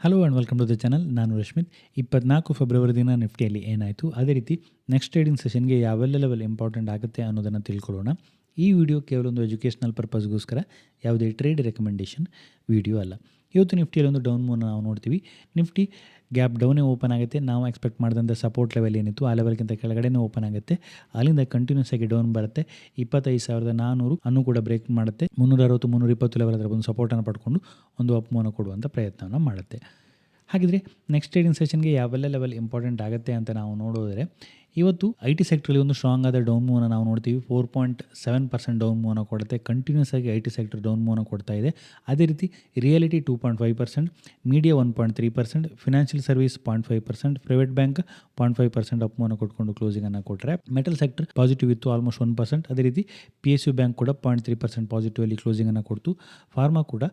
Hello and welcome to the channel. ನಾನು Rashmith. 24 February ದಿನ ನಿಫ್ಟಿಯಲ್ಲಿ ಏನಾಯಿತು, ಅದೇ ರೀತಿ ನೆಕ್ಸ್ಟ್ ಟ್ರೇಡಿಂಗ್ ಸೆಷನ್ಗೆ ಯಾವೆಲ್ಲ ಲೆವೆಲ್ ಇಂಪಾರ್ಟೆಂಟ್ ಆಗುತ್ತೆ ಅನ್ನೋದನ್ನು ತಿಳ್ಕೊಳ್ಳೋಣ. ಈ ವಿಡಿಯೋ ಕೇವಲ ಒಂದು ಎಜುಕೇಷನಲ್ ಪರ್ಪಸ್ಗೋಸ್ಕರ, ಯಾವುದೇ ಟ್ರೇಡ್ ರೆಕಮೆಂಡೇಷನ್ ವಿಡಿಯೋ ಅಲ್ಲ. ಇವತ್ತು ನಿಫ್ಟಿಯಲ್ಲಿ ಒಂದು ಡೌನ್ ಮೂವ್ನ ನಾವು ನೋಡ್ತೀವಿ. ನಿಫ್ಟಿ ಗ್ಯಾಪ್ ಡೌನೇ ಓಪನ್ ಆಗುತ್ತೆ. ನಾವು ಎಕ್ಸ್ಪೆಕ್ಟ್ ಮಾಡಿದಂಥ ಸಪೋರ್ಟ್ ಲೆವೆಲ್ ಏನಿತ್ತು ಆ ಲೆವೆಲ್ಗಿಂತ ಕೆಳಗಡೆನೇ ಓಪನ್ ಆಗುತ್ತೆ. ಅಲ್ಲಿಂದ ಕಂಟಿನ್ಯೂಸ್ ಆಗಿ ಡೌನ್ ಬರುತ್ತೆ. 25,400 ಅನ್ನು ಕೂಡ ಬ್ರೇಕ್ ಮಾಡುತ್ತೆ. 360 320 ಲೆವೆಲ್ ಅದರ ಒಂದು ಸಪೋರ್ಟನ್ನು ಪಡ್ಕೊಂಡು ಒಂದು ಅಪ್ ಮೂವ್ನ ಕೊಡುವಂಥ ಪ್ರಯತ್ನವನ್ನು ಮಾಡುತ್ತೆ. ಹಾಗಿದ್ರೆ ನೆಕ್ಸ್ಟ್ ಟ್ರೇಡಿಂಗ್ ಸೆಷನ್ಗೆ ಯಾವೆಲ್ಲ ಲೆವೆಲ್ ಇಂಪಾರ್ಟೆಂಟ್ ಆಗುತ್ತೆ ಅಂತ ನಾವು ನೋಡೋದ್ರೆ, ಇವತ್ತು ಐ ಟಿ ಸೆಕ್ಟ್ರಲ್ಲಿ ಒಂದು ಸ್ಟ್ರಾಂಗ್ ಆದ ಡೌನ್ ಮೂವ್ನ ನಾವು ನೋಡ್ತೀವಿ. 4.7% ಡೌನ್ ಮೂವ್ನ ಕೊಡುತ್ತೆ. ಕಂಟಿನ್ಯೂಸ್ ಆಗಿ ಐ ಟಿ ಸೆಕ್ಟರ್ ಡೌನ್ ಮೂವ್ನ ಕೊಡ್ತಾ ಇದೆ. ಅದೇ ರೀತಿ reality 2.5%, media 1.3%, financial service 0.5%, private bank 0.5% up ಮೂವ್ನ ಕೊಟ್ಕೊಂಡು ಕ್ಲೋಸಿಂಗನ್ನು ಕೊಟ್ಟರೆ, ಮೆಟಲ್ ಸೆಕ್ಟರ್ ಪಾಸಿಟಿವ್ ಇತ್ತು, ಆಲ್ಮೋಸ್ಟ್ 1%. ಅದೇ ರೀತಿ ಪಿ ಎಸ್ ಯು ಬ್ಯಾಂಕ್ ಕೂಡ 0.3% ಪಾಸಿಟಿವ್ ಅಲ್ಲಿ ಕ್ಲೋಸಿಂಗನ್ನು ಕೊಡ್ತು. ಫಾರ್ಮಾ ಕೂಡ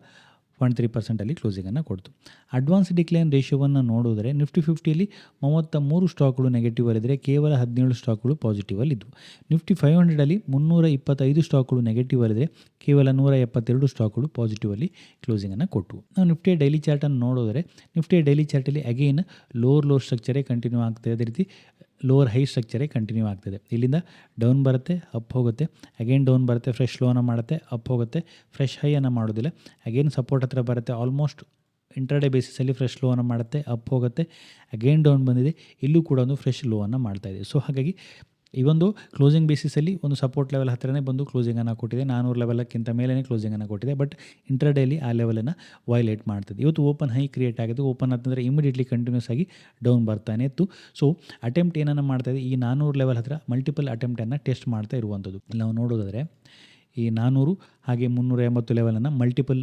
0.3% ಅಲ್ಲಿ ಕ್ಲೋಸಿಂಗನ್ನು ಕೊಡ್ತು. ಅಡ್ವಾನ್ಸ್ ಡಿಕ್ಲೈನ್ ರೇಷಿಯೋವನ್ನು ನೋಡಿದ್ರೆ ನಿಫ್ಟಿ 50ಯಲ್ಲಿ 33 ಸ್ಟಾಕ್ಗಳು ನೆಗೆಟಿವ್ ಅಲ್ಲಿದ್ದರೆ ಕೇವಲ 17 ಸ್ಟಾಕ್ಗಳು ಪಾಸಿಟಿವ್ ಅಲ್ಲಿದ್ದವು. ನಿಫ್ಟಿ 500ಅಲ್ಲಿ 325 ಸ್ಟಾಕ್ಗಳು ನೆಗೆಟಿವ್ ಅಲ್ಲಿದ್ದರೆ ಕೇವಲ 172 ಸ್ಟಾಕ್ಗಳು ಪಾಸಿಟಿವ್ ಅಲ್ಲಿ ಕ್ಲೋಸಿಂಗನ್ನು ಕೊಟ್ಟವು. ನಾವು ನಿಫ್ಟಿಯ ಡೈಲಿ ಚಾರ್ಟನ್ನು ನೋಡಿದ್ರೆ, ನಿಫ್ಟಿಯ ಡೈಲಿ ಚಾರ್ಟಲ್ಲಿ ಅಗೇನ್ ಲೋವರ್ ಲೋ ಸ್ಟ್ರಕ್ಚರೇ ಕಂಟಿನ್ಯೂ ಆಗ್ತದೆ. ಅದೇ ರೀತಿ ಲೋವರ್ ಹೈ ಸ್ಟ್ರಕ್ಚರೇ ಕಂಟಿನ್ಯೂ ಆಗ್ತದೆ. ಇಲ್ಲಿಂದ ಡೌನ್ ಬರುತ್ತೆ, ಅಪ್ ಹೋಗುತ್ತೆ, ಅಗೇನ್ ಡೌನ್ ಬರುತ್ತೆ, ಫ್ರೆಶ್ ಲೋನ ಮಾಡುತ್ತೆ, ಅಪ್ ಹೋಗುತ್ತೆ, ಫ್ರೆಶ್ ಹೈಯನ್ನು ಮಾಡೋದಿಲ್ಲ, ಅಗೇನ್ ಸಪೋರ್ಟ್ ಹತ್ರ ಬರುತ್ತೆ, ಆಲ್ಮೋಸ್ಟ್ ಇಂಟ್ರಾಡೇ ಬೇಸಿಸಲ್ಲಿ ಫ್ರೆಶ್ ಲೋವನ್ನು ಮಾಡುತ್ತೆ, ಅಪ್ ಹೋಗುತ್ತೆ, ಅಗೇನ್ ಡೌನ್ ಬಂದಿದೆ, ಇಲ್ಲೂ ಕೂಡ ಒಂದು ಫ್ರೆಶ್ ಲೋವನ್ನು ಮಾಡ್ತಾ ಇದೆ. ಸೊ ಹಾಗಾಗಿ ಈ ಒಂದು ಕ್ಲೋಸಿಂಗ್ ಬೇಸಿಸಲ್ಲಿ ಒಂದು ಸಪೋರ್ಟ್ ಲೆವೆಲ್ ಹತ್ತಿರನೇ ಬಂದು ಕ್ಲೋಸಿಂಗನ್ನು ಕೊಟ್ಟಿದೆ. 400 ಲೆವೆಲಕ್ಕಿಂತ ಮೇಲೇ ಕ್ಲೋಸಿಂಗನ್ನು ಕೊಟ್ಟಿದೆ. ಬಟ್ ಇಂಟ್ರಾಡೇಲಿ ಆ ಲೆವೆಲನ್ನು ವೈಲೇಟ್ ಮಾಡ್ತದೆ. ಇವತ್ತು ಓಪನ್ ಹೈ ಕ್ರಿಯೇಟ್ ಆಗಿದೆ. ಓಪನ್ ಅಂತಂದರೆ ಇಮಿಡಿಯೇಟ್ಲಿ ಕಂಟಿನ್ಯೂಸ್ ಆಗಿ ಡೌನ್ ಬರ್ತಾನೆ ಇತ್ತು. ಸೊ ಅಟೆಂಪ್ಟ್ ಏನನ್ನು ಮಾಡ್ತಾಯಿದೆ, ಈ 400 ಲೆವೆಲ್ ಹತ್ತಿರ ಮಲ್ಟಿಪಲ್ ಅಟೆಂಪ್ಟನ್ನು ಟೆಸ್ಟ್ ಮಾಡ್ತಾ ಇರುವಂಥದ್ದು. ನಾವು ನೋಡೋದಾದರೆ ಈ 400 ಹಾಗೆ 380 ಲೆವೆಲನ್ನು ಮಲ್ಟಿಪಲ್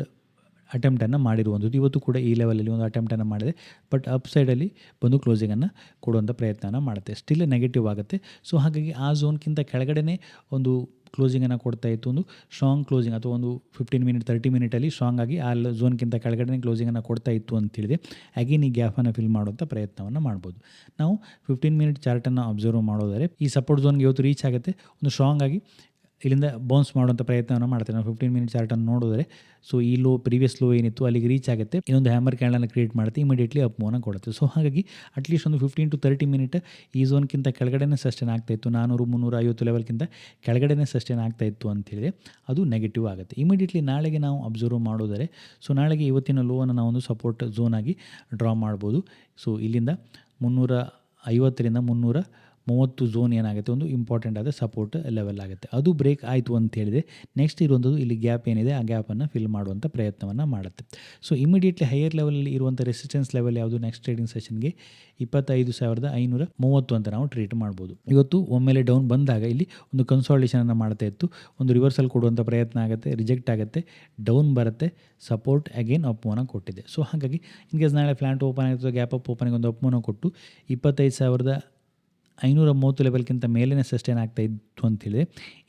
ಅಟೆಂಪ್ಟನ್ನು ಮಾಡಿರುವಂಥದ್ದು. ಇವತ್ತು ಕೂಡ ಈ ಲೆವೆಲಲ್ಲಿ ಒಂದು ಅಟೆಂಪ್ಟನ್ನು ಮಾಡಿದೆ. ಬಟ್ ಅಪ್ ಸೈಡಲ್ಲಿ ಬಂದು ಕ್ಲೋಸಿಂಗನ್ನು ಕೊಡುವಂಥ ಪ್ರಯತ್ನನ ಮಾಡುತ್ತೆ. ಸ್ಟಿಲ್ ನೆಗೆಟಿವ್ ಆಗುತ್ತೆ. ಸೊ ಹಾಗಾಗಿ ಆ ಝೋನ್ಗಿಂತ ಕೆಳಗಡೆನೇ ಒಂದು ಕ್ಲೋಸಿಂಗನ್ನು ಕೊಡ್ತಾ ಇತ್ತು. ಒಂದು ಸ್ಟ್ರಾಂಗ್ ಕ್ಲೋಸಿಂಗ್ ಅಥವಾ ಒಂದು 15 ಮಿನಿಟ್ 30 ಮಿನಿಟಲ್ಲಿ ಸ್ಟ್ರಾಂಗ್ ಆಗಿ ಆ ಝೋನ್ಗಿಂತ ಕೆಳಗಡೆ ಕ್ಲೋಸಿಂಗನ್ನು ಕೊಡ್ತಾ ಇತ್ತು ಅಂತೇಳಿದೆ. ಅಗೇನ್ ಈ ಗ್ಯಾಪನ್ನು ಫಿಲ್ ಮಾಡುವಂಥ ಪ್ರಯತ್ನವನ್ನು ಮಾಡ್ಬೋದು. ನಾವು 15 ಮಿನಿಟ್ ಚಾರ್ಟನ್ನು ಅಬ್ಸರ್ವ್ ಮಾಡೋದಾದರೆ ಈ ಸಪೋರ್ಟ್ ಝೋನ್ಗೆ ಇವತ್ತು ರೀಚ್ ಆಗುತ್ತೆ. ಒಂದು ಸ್ಟ್ರಾಂಗ್ ಆಗಿ ಇಲ್ಲಿಂದ ಬೌನ್ಸ್ ಮಾಡುವಂಥ ಪ್ರಯತ್ನವನ್ನು ಮಾಡ್ತೇವೆ. ನಾವು 15 ಮಿನಿಟ್ ಚಾರ್ಟನ್ನು ನೋಡಿದ್ರೆ, ಸೊ ಈ ಲೋ ಪ್ರೀವಿಯಸ್ ಲೋ ಏನಿತ್ತು ಅಲ್ಲಿಗೆ ರೀಚ್ ಆಗುತ್ತೆ. ಇನ್ನೊಂದು ಹ್ಯಾಮರ್ ಕ್ಯಾಂಡಲನ್ನು ಕ್ರಿಯೇಟ್ ಮಾಡುತ್ತೆ, ಇಮಿಡಿಯೇಟ್ಲಿ ಅಪ್ ಮೂವ್ನ ಕೊಡುತ್ತೆ. ಸೊ ಹಾಗಾಗಿ ಅಟ್ಲೀಸ್ಟ್ ಒಂದು 15 to 30 ಮಿನಿಟ್ ಈ ಝೋನ್ಗಿಂತ ಕೆಳಗಡೆನೇ ಸಸ್ಟೇನ್ ಆಗ್ತಾಯಿತ್ತು. 400 350 ಲೆವೆಲ್ಗಿಂತ ಕೆಳಗಡೆನೇ ಸಸ್ಟೇನ್ ಆಗ್ತಾಯಿತ್ತು ಅಂತೇಳಿದರೆ ಅದು ನೆಗೆಟಿವ್ ಆಗುತ್ತೆ. ಇಮಿಡಿಯೇಟ್ಲಿ ನಾಳೆಗೆ ನಾವು ಅಬ್ಸರ್ವ್ ಮಾಡೋದರೆ, ಸೊ ನಾಳೆಗೆ ಇವತ್ತಿನ ಲೋವನ್ನು ನಾವು ಒಂದು ಸಪೋರ್ಟ್ ಝೋನ್ ಆಗಿ ಡ್ರಾ ಮಾಡ್ಬೋದು. ಸೊ ಇಲ್ಲಿಂದ 350ರಿಂದ 330 ಝೋನ್ ಏನಾಗುತ್ತೆ, ಒಂದು ಇಂಪಾರ್ಟೆಂಟ್ ಆದ ಸಪೋರ್ಟ್ ಲೆವೆಲ್ ಆಗುತ್ತೆ. ಅದು ಬ್ರೇಕ್ ಆಯಿತು ಅಂತ ಹೇಳಿದರೆ ನೆಕ್ಸ್ಟ್ ಇರುವಂಥದ್ದು ಇಲ್ಲಿ ಗ್ಯಾಪ್ ಏನಿದೆ ಆ ಗ್ಯಾಪನ್ನು ಫಿಲ್ ಮಾಡುವಂಥ ಪ್ರಯತ್ನವನ್ನು ಮಾಡುತ್ತೆ. ಸೊ ಇಮಿಡಿಯೇಟ್ಲಿ ಹೈಯರ್ ಲೆವೆಲಲ್ಲಿ ಇರುವಂಥ ರೆಸಿಸ್ಟೆನ್ಸ್ ಲೆವೆಲ್ ಯಾವುದು ನೆಕ್ಸ್ಟ್ ಟ್ರೇಡಿಂಗ್ ಸೆಷನ್ಗೆ 25,530 ಅಂತ ನಾವು ಟ್ರೀಟ್ ಮಾಡ್ಬೋದು. ಇವತ್ತು ಒಮ್ಮೆಲೆ ಡೌನ್ ಬಂದಾಗ ಇಲ್ಲಿ ಒಂದು ಕನ್ಸಾಲಿಡೇಷನನ್ನು ಮಾಡ್ತಾ ಇತ್ತು. ಒಂದು ರಿವರ್ಸಲ್ ಕೊಡುವಂಥ ಪ್ರಯತ್ನ ಆಗುತ್ತೆ, ರಿಜೆಕ್ಟ್ ಆಗುತ್ತೆ, ಡೌನ್ ಬರುತ್ತೆ, ಸಪೋರ್ಟ್ ಅಗೇನ್ ಅಪ್ ಮೂವ್ನ ಕೊಟ್ಟಿದೆ. ಸೊ ಹಾಗಾಗಿ ಇನ್ ಕೇಸ್ ನಾಳೆ ಫ್ಲಾಟ್ ಓಪನ್ ಆಗಿತ್ತು, ಗ್ಯಾಪ್ ಅಪ್ ಓಪನಿಗೆ ಒಂದು ಅಪ್ ಮೂವ್ನ ಕೊಟ್ಟು 25,530 ಲೆವೆಲ್ಗಿಂತ ಮೇಲೇ ಸಸ್ಟೇನ್ ಆಗ್ತಾ ಇತ್ತು ಅಂತೇಳಿದ್ರೆ,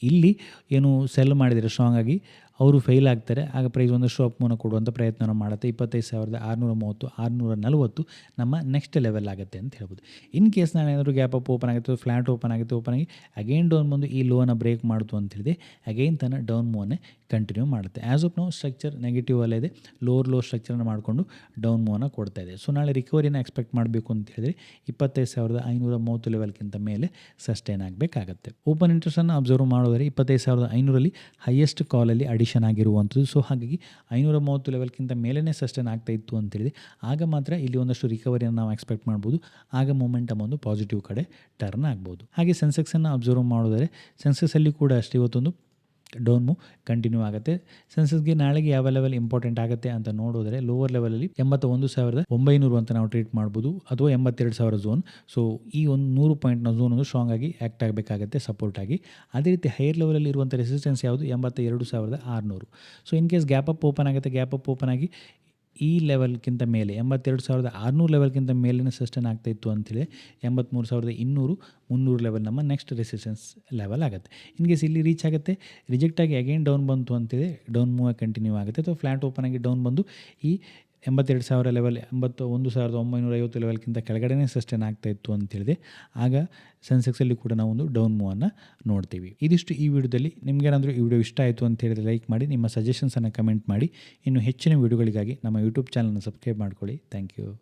ಇಲ್ಲಿ ಏನು ಸೆಲ್ ಮಾಡಿದರೆ ಸ್ಟ್ರಾಂಗ್ ಆಗಿ ಅವರು ಫೇಲ್ ಆಗ್ತಾರೆ. ಆಗ ಪ್ರೈಸ್ ಒಂದಷ್ಟು ಅಪ್ ಮೂವ್ನ ಕೊಡುವಂಥ ಪ್ರಯತ್ನವನ್ನು ಮಾಡುತ್ತೆ. 25,630 640 ನಮ್ಮ ನೆಕ್ಸ್ಟ್ ಲೆವೆಲ್ ಆಗುತ್ತೆ ಅಂತ ಹೇಳ್ಬೋದು. ಇನ್ ಕೇಸ್ ನಾನು ಏನಾದರೂ ಗ್ಯಾಪ್ ಅಪ್ ಓಪನ್ ಆಗಿತ್ತು, ಫ್ಲಾಟ್ ಓಪನ್ ಆಗಿತ್ತು, ಓಪನ್ ಆಗಿ ಅಗೇನ್ ಡೌನ್ ಬಂದು ಈ ಲೋನ ಬ್ರೇಕ್ ಮಾಡ್ತು ಅಂತ ಹೇಳಿದೆ, ಅಗೇನ್ ತನ್ನ ಡೌನ್ ಮೂವ್ನೇ ಕಂಟಿನ್ಯೂ ಮಾಡುತ್ತೆ. As of now structure negative ಅಲ್ಲೇ ಇದೆ. ಲೋವರ್ ಲೋ ಸ್ಟ್ರಕ್ಚರನ್ನು ಮಾಡಿಕೊಂಡು ಡೌನ್ ಮೂವ್ನ ಕೊಡ್ತಾ ಇದೆ. ಸೊ ನಾಳೆ ರಿಕವರಿನ ಎಕ್ಸ್ಪೆಕ್ಟ್ ಮಾಡಬೇಕು ಅಂತ ಹೇಳಿದ್ರೆ 25,530 ಲೆವೆಲ್ಗಿಂತ ಮೇಲೆ ಸಸ್ಟೇನ್ ಆಗಬೇಕಾಗತ್ತೆ. ಓಪನ್ ಇಂಟ್ರೆಸ್ಟನ್ನು ಅಬ್ಸರ್ವ್ ಮಾಡೋದರೆ 25,500ರಲ್ಲಿ ಹೈಯೆಸ್ಟ್ ಕಾಲಲ್ಲಿ ಅಡಿಷನ್ ಆಗಿರುವಂಥದ್ದು. ಸೊ ಹಾಗಾಗಿ 530 ಲೆವೆಲ್ಗಿಂತ ಮೇಲೇ ಸಸ್ಟೇನ್ ಆಗ್ತಾ ಇತ್ತು ಅಂತೇಳಿದೆ, ಆಗ ಮಾತ್ರ ಇಲ್ಲಿ ಒಂದಷ್ಟು ರಿಕವರಿಯನ್ನು ನಾವು ಎಕ್ಸ್ಪೆಕ್ಟ್ ಮಾಡ್ಬೋದು. ಆಗ ಮೊಮೆಂಟಮ್ ಒಂದು ಪಾಸಿಟಿವ್ ಕಡೆ ಟರ್ನ್ ಆಗ್ಬೋದು. ಹಾಗೆ ಸೆನ್ಸೆಕ್ಸನ್ನು ಅಬ್ಸರ್ವ್ ಮಾಡೋದರೆ ಸೆನ್ಸೆಕ್ಸಲ್ಲಿ ಕೂಡ ಅಷ್ಟೇ ಇವತ್ತೊಂದು ಡೌನ್ ಮೂವ್ ಕಂಟಿನ್ಯೂ ಆಗುತ್ತೆ. ಸೆನ್ಸಸ್ಗೆ ನಾಳೆಗೆ ಯಾವ ಲೆವೆಲ್ ಇಂಪಾರ್ಟೆಂಟ್ ಆಗುತ್ತೆ ಅಂತ ನೋಡಿದ್ರೆ, ಲೋವರ್ ಲೆವೆಲಲ್ಲಿ 81,900 ಅಂತ ನಾವು ಟ್ರೀಟ್ ಮಾಡ್ಬೋದು, ಅಥವಾ 82,000 ಝೋನ್. ಸೊ ಈ ಒಂದು 100 ಪಾಯಿಂಟ್ನ ಝೋನ್ ಒಂದು ಸ್ಟ್ರಾಂಗ್ ಆಗಿ ಆ್ಯಕ್ಟ್ ಆಗಬೇಕಾಗುತ್ತೆ ಸಪೋರ್ಟ್ ಆಗಿ. ಅದೇ ರೀತಿ ಹೈಯರ್ ಲೆವೆಲಲ್ಲಿ ಇರುವಂಥ ರೆಸಿಸ್ಟೆನ್ಸ್ ಯಾವುದು, 82,600. So in case gap up open ಆಗುತ್ತೆ, ಗ್ಯಾಪ್ ಅಪ್ ಓಪನ್ ಆಗಿ ಈ ಲೆವೆಲ್ಗಿಂತ ಮೇಲೆ 82,600 ಲೆವೆಲ್ಗಿಂತ ಮೇಲಿನ ಸಸ್ಟೇನ್ ಆಗ್ತಾಯಿತ್ತು ಅಂತೇಳಿ 83,200 300 ಲೆವೆಲ್ ನಮ್ಮ ನೆಕ್ಸ್ಟ್ ರೆಸಿಸ್ಟೆನ್ಸ್ ಲೆವೆಲ್ ಆಗುತ್ತೆ. ಇನ್ ಕೇಸ್ ಇಲ್ಲಿ ರೀಚ್ ಆಗುತ್ತೆ, ರಿಜೆಕ್ಟ್ ಆಗಿ ಅಗೇನ್ ಡೌನ್ ಬಂತು ಅಂತೇಳಿ ಡೌನ್ ಮೂವ್ ಕಂಟಿನ್ಯೂ ಆಗುತ್ತೆ, ಅಥವಾ ಫ್ಲಾಟ್ ಓಪನ್ ಆಗಿ ಡೌನ್ ಬಂದು ಈ 82,000 ಲೆವೆಲ್ 81,950 ಲೆವೆಲ್ಗಿಂತ ಕೆಳಗಡೆನೇ ಸಸ್ಟೈನ್ ಆಗ್ತಾ ಇತ್ತು ಅಂತ ಹೇಳಿದೆ. ಆಗ ಸೆನ್ಸೆಕ್ಸಲ್ಲಿ ಕೂಡ ನಾವು ಒಂದು ಡೌನ್ ಮೂವನ್ನು ನೋಡ್ತೀವಿ. ಇದಿಷ್ಟು ಈ ವಿಡಿಯೋದಲ್ಲಿ. ನಿಮಗೇನಾದರೂ ಈ ವಿಡಿಯೋ ಇಷ್ಟ ಆಯಿತು ಅಂತ ಹೇಳಿದರೆ ಲೈಕ್ ಮಾಡಿ, ನಿಮ್ಮ ಸಜೆಷನ್ಸನ್ನು ಕಮೆಂಟ್ ಮಾಡಿ. ಇನ್ನು ಹೆಚ್ಚಿನ ವಿಡಿಯೋಗಳಿಗಾಗಿ ನಮ್ಮ ಯೂಟ್ಯೂಬ್ ಚಾನಲ್ನ ಸಬ್ಸ್ಕ್ರೈಬ್ ಮಾಡ್ಕೊಳ್ಳಿ. Thank you.